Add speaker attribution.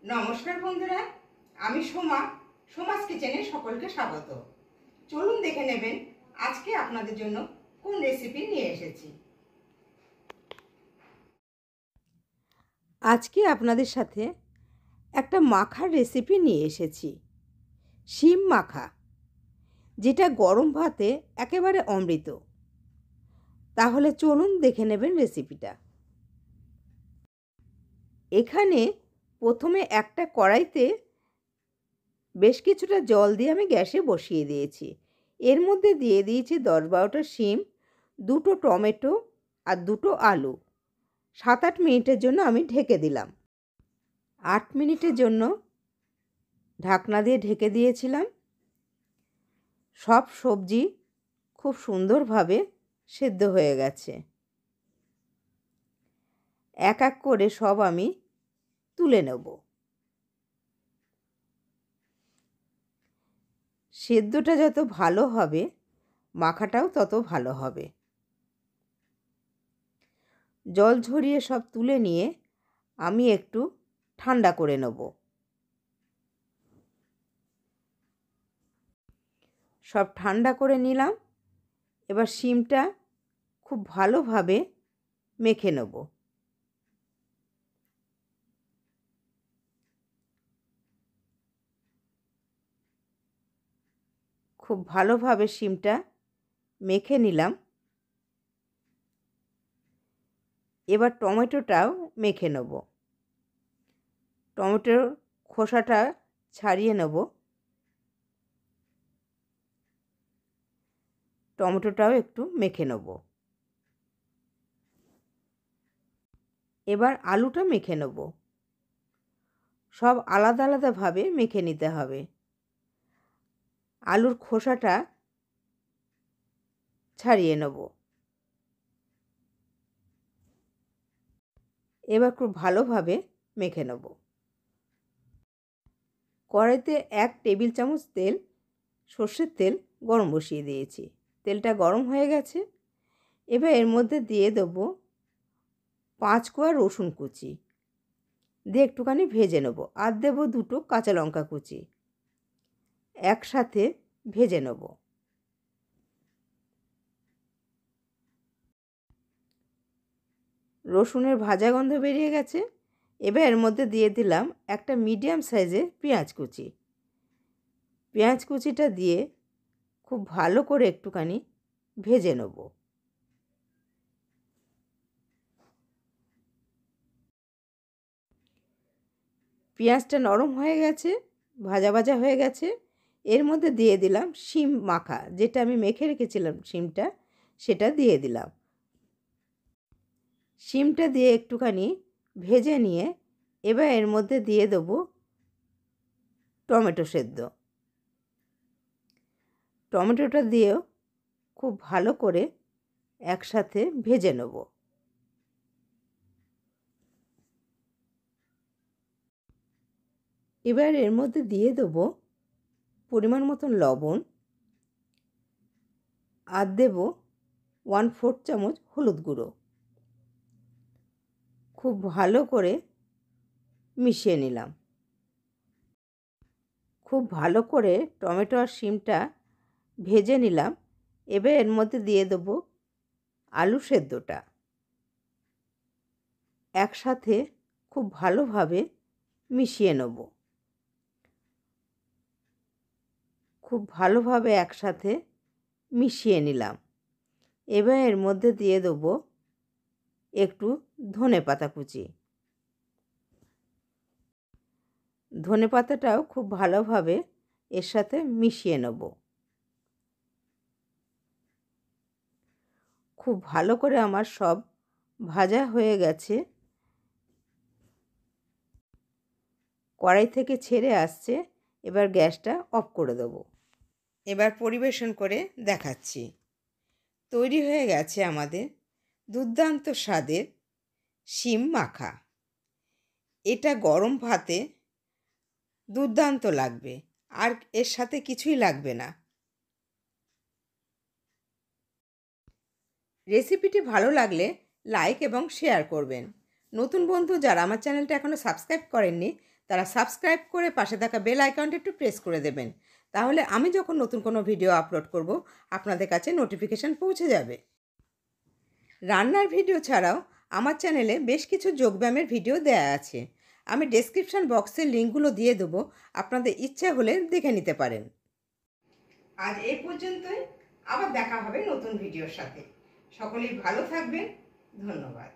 Speaker 1: নমস্কার বন্ধুরা, আমি সোমা। সোমাস কিচেনে সকলকে স্বাগত। চলুন দেখে নেবেন আজকে আপনাদের জন্য কোন রেসিপি নিয়ে এসেছি। আজকে আপনাদের সাথে একটা মাখার রেসিপি নিয়ে এসেছি, শিম মাখা, যেটা গরম ভাতে একেবারে অমৃত। তাহলে চলুন দেখে নেবেন রেসিপিটা। এখানে প্রথমে একটা কড়াইতে বেশ কিছুটা জল দিয়ে আমি গ্যাসে বসিয়ে দিয়েছি। এর মধ্যে দিয়ে দিয়েছি 10-12টা শিম, 2টো টমেটো আর 2টো আলু। 7-8 মিনিটের জন্য আমি ঢেকে দিলাম। 8 মিনিটের জন্য ঢাকনা দিয়ে ঢেকে দিয়েছিলাম। সব সবজি খুব সুন্দরভাবে সেদ্ধ হয়ে গেছে। এক এক করে সব আমি তুলে নেব। সেদ্ধটা যত ভালো হবে, মাখাটাও তত ভালো হবে। জল ঝরিয়ে সব তুলে নিয়ে আমি একটু ঠান্ডা করে নেব। সব ঠান্ডা করে নিলাম। এবার শিমটা খুব ভালোভাবে মেখে নেব। খুব ভালোভাবে শিমটা মেখে নিলাম। এবার টমেটোটাও মেখে নেব। টমেটোর খোসাটা ছাড়িয়ে নেব। টমেটোটাও একটু মেখে নেব। এবার আলুটা মেখে নেব। সব আলাদা আলাদাভাবে মেখে নিতে হবে। আলুর খোসাটা ছাড়িয়ে নেব। এবার খুব ভালোভাবে মেখে নেব। কড়াইতে 1 টেবিল চামচ তেল, সর্ষের তেল গরম বসিয়ে দিয়েছি। তেলটা গরম হয়ে গেছে। এবার এর মধ্যে দিয়ে দেব 5 কোয়া রসুন কুচি, দিয়ে একটুখানি ভেজে নেব। আর দেব 2টো কাঁচা লঙ্কা কুচি, একসাথে ভেজে নেব। রসুনের ভাজা গন্ধ বেরিয়ে গেছে। এবার এর মধ্যে দিয়ে দিলাম একটা মিডিয়াম সাইজের পেঁয়াজ কুচি। পেঁয়াজ কুচিটা দিয়ে খুব ভালো করে একটুখানি ভেজে নেব। পেঁয়াজটা নরম হয়ে গেছে, ভাজা ভাজা হয়ে গেছে। এর মধ্যে দিয়ে দিলাম শিম মাখা, যেটা আমি মেখে রেখেছিলাম শিমটা, সেটা দিয়ে দিলাম। শিমটা দিয়ে একটুখানি ভেজে নিয়ে এবার এর মধ্যে দিয়ে দেব টমেটো সেদ্ধ। টমেটোটা দিয়েও খুব ভালো করে একসাথে ভেজে নেব। এবার এর মধ্যে দিয়ে দেব পরিমাণ মতন লবণ, আর দেব 1/4 চামচ হলুদ গুঁড়ো। খুব ভালো করে মিশিয়ে নিলাম। খুব ভালো করে টমেটো আর শিমটা ভেজে নিলাম। এবার এর মধ্যে দিয়ে দেব আলু সেদ্ধটা। একসাথে খুব ভালোভাবে মিশিয়ে নেব। খুব ভালোভাবে একসাথে মিশিয়ে নিলাম। এবার এর মধ্যে দিয়ে দেব একটু ধনেপাতা কুচি। ধনেপাতাটাও খুব ভালোভাবে এর সাথে মিশিয়ে নেব। খুব ভালো করে আমার সব ভাজা হয়ে গেছে। কড়াই থেকে ছেড়ে আসছে। এবার গ্যাসটা অফ করে দেব। এবার পরিবেশন করে দেখাচ্ছি। তৈরি হয়ে গেছে আমাদের দুর্দান্ত স্বাদের শিম মাখা। এটা গরম ভাতে দুর্দান্ত লাগবে, আর এর সাথে কিছুই লাগবে না। রেসিপিটি ভালো লাগলে লাইক এবং শেয়ার করবেন। নতুন বন্ধু যারা আমার চ্যানেলটা এখনও সাবস্ক্রাইব করেননি তারা সাবস্ক্রাইব করে পাশে থাকা বেল আইকনটা একটু প্রেস করে দেবেন। তাহলে আমি যখন নতুন কোনো ভিডিও আপলোড করব আপনাদের কাছে নোটিফিকেশান পৌঁছে যাবে। রান্নার ভিডিও ছাড়াও আমার চ্যানেলে বেশ কিছু যোগব্যায়ামের ভিডিও দেয়া আছে। আমি ডেসক্রিপশন বক্সের লিঙ্কগুলো দিয়ে দেবো, আপনাদের ইচ্ছা হলে দেখে নিতে পারেন। আজ এই পর্যন্তই, আবার দেখা হবে নতুন ভিডিওর সাথে। সকলেই ভালো থাকবেন। ধন্যবাদ।